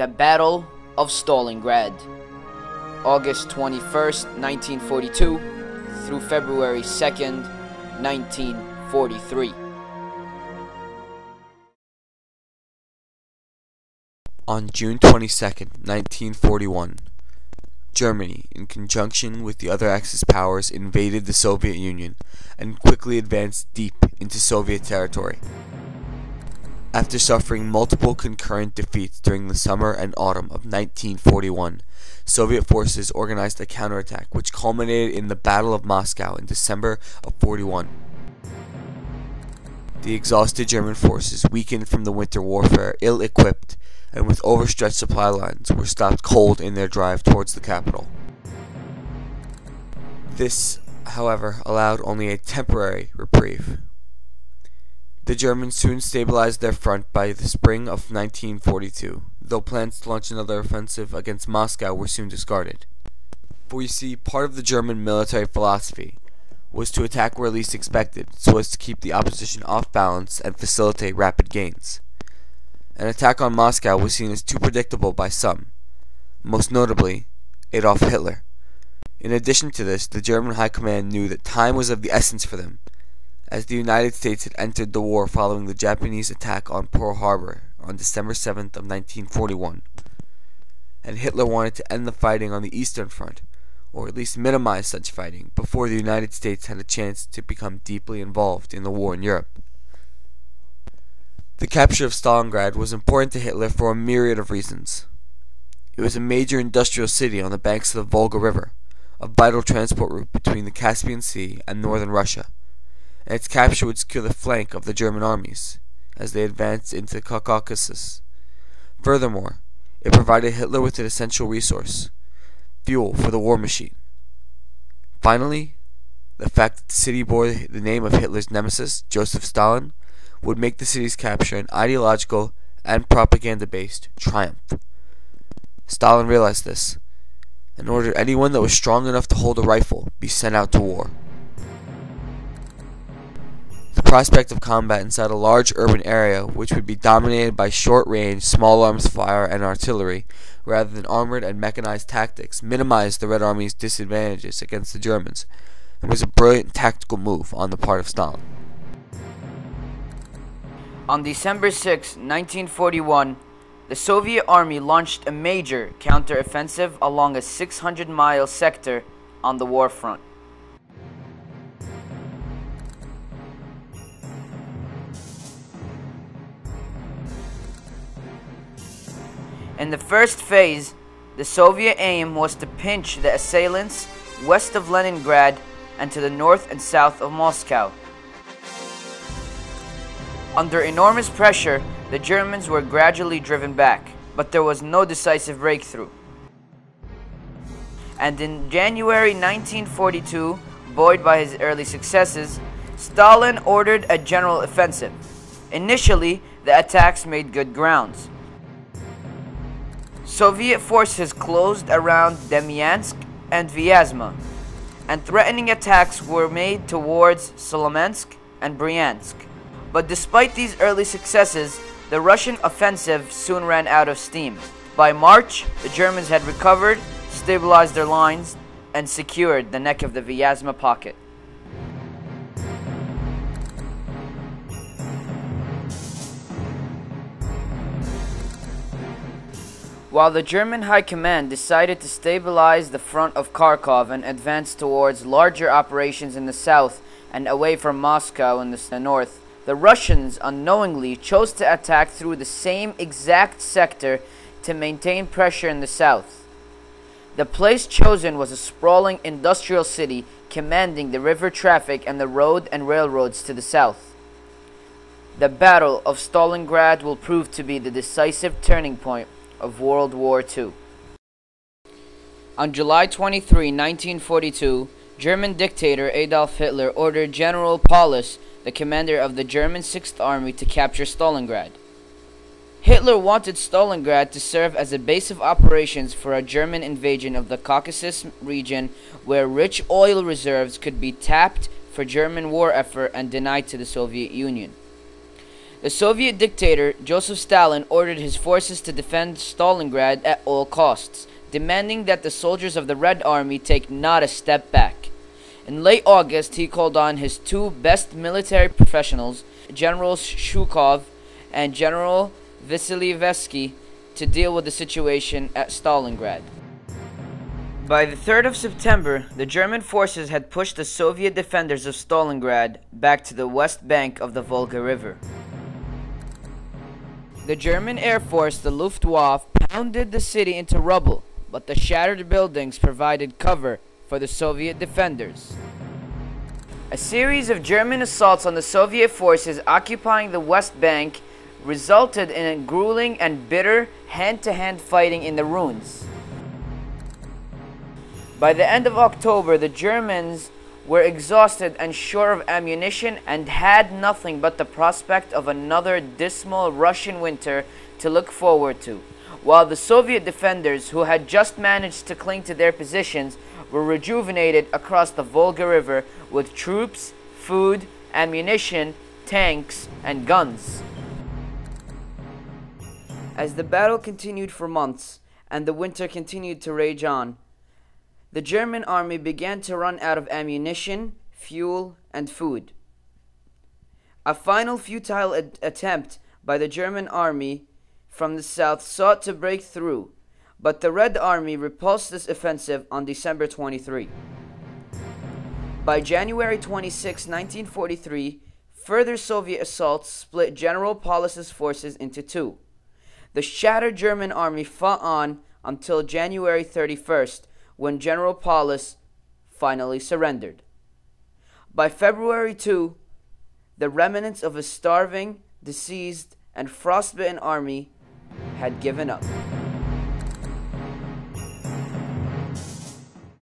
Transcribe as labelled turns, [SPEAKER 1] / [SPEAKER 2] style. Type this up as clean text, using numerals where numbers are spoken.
[SPEAKER 1] The Battle of Stalingrad, August 21st, 1942 through February 2nd, 1943.
[SPEAKER 2] On June 22, 1941, Germany, in conjunction with the other Axis powers, invaded the Soviet Union and quickly advanced deep into Soviet territory. After suffering multiple concurrent defeats during the summer and autumn of 1941, Soviet forces organized a counterattack which culminated in the Battle of Moscow in December of 41. The exhausted German forces, weakened from the winter warfare, ill-equipped, and with overstretched supply lines, were stopped cold in their drive towards the capital. This, however, allowed only a temporary reprieve. The Germans soon stabilized their front by the spring of 1942, though plans to launch another offensive against Moscow were soon discarded. For you see, part of the German military philosophy was to attack where least expected, so as to keep the opposition off balance and facilitate rapid gains. An attack on Moscow was seen as too predictable by some, most notably Adolf Hitler. In addition to this, the German High Command knew that time was of the essence for them, as the United States had entered the war following the Japanese attack on Pearl Harbor on December 7th of 1941, and Hitler wanted to end the fighting on the Eastern Front, or at least minimize such fighting, before the United States had a chance to become deeply involved in the war in Europe. The capture of Stalingrad was important to Hitler for a myriad of reasons. It was a major industrial city on the banks of the Volga River, a vital transport route between the Caspian Sea and northern Russia, and its capture would secure the flank of the German armies as they advanced into the Caucasus. Furthermore, it provided Hitler with an essential resource, fuel for the war machine. Finally, the fact that the city bore the name of Hitler's nemesis, Joseph Stalin, would make the city's capture an ideological and propaganda-based triumph. Stalin realized this, and ordered anyone that was strong enough to hold a rifle be sent out to war. The prospect of combat inside a large urban area, which would be dominated by short-range, small arms fire and artillery, rather than armored and mechanized tactics, minimized the Red Army's disadvantages against the Germans, and was a brilliant tactical move on the part of Stalin.
[SPEAKER 1] On December 6, 1941, the Soviet Army launched a major counter-offensive along a 600-mile sector on the war front. In the first phase, the Soviet aim was to pinch the assailants west of Leningrad and to the north and south of Moscow. Under enormous pressure, the Germans were gradually driven back, but there was no decisive breakthrough. And in January 1942, buoyed by his early successes, Stalin ordered a general offensive. Initially, the attacks made good grounds. Soviet forces closed around Demyansk and Vyazma, and threatening attacks were made towards Smolensk and Bryansk. But despite these early successes, the Russian offensive soon ran out of steam. By March, the Germans had recovered, stabilized their lines, and secured the neck of the Vyazma pocket. While the German High Command decided to stabilize the front of Kharkov and advance towards larger operations in the south and away from Moscow in the north, the Russians unknowingly chose to attack through the same exact sector to maintain pressure in the south. The place chosen was a sprawling industrial city commanding the river traffic and the road and railroads to the south. The Battle of Stalingrad will prove to be the decisive turning point of World War II. On July 23, 1942, German dictator Adolf Hitler ordered General Paulus, the commander of the German Sixth Army, to capture Stalingrad. Hitler wanted Stalingrad to serve as a base of operations for a German invasion of the Caucasus region, where rich oil reserves could be tapped for German war effort and denied to the Soviet Union. The Soviet dictator Joseph Stalin ordered his forces to defend Stalingrad at all costs, demanding that the soldiers of the Red Army take not a step back. In late August, he called on his two best military professionals, General Shukov and General Vasilevsky, to deal with the situation at Stalingrad. By the 3rd of September, the German forces had pushed the Soviet defenders of Stalingrad back to the west bank of the Volga River. The German Air Force, the Luftwaffe, pounded the city into rubble, but the shattered buildings provided cover for the Soviet defenders. A series of German assaults on the Soviet forces occupying the West Bank resulted in a grueling and bitter hand-to-hand fighting in the ruins. By the end of October, the Germans were exhausted and short of ammunition and had nothing but the prospect of another dismal Russian winter to look forward to, while the Soviet defenders, who had just managed to cling to their positions, were rejuvenated across the Volga River with troops, food, ammunition, tanks, and guns. As the battle continued for months and the winter continued to rage on, the German army began to run out of ammunition, fuel, and food. A final futile attempt by the German army from the south sought to break through, but the Red Army repulsed this offensive on December 23. By January 26, 1943, further Soviet assaults split General Paulus's forces into two. The shattered German army fought on until January 31st, when General Paulus finally surrendered. By February 2, the remnants of a starving, diseased, and frostbitten army had given up.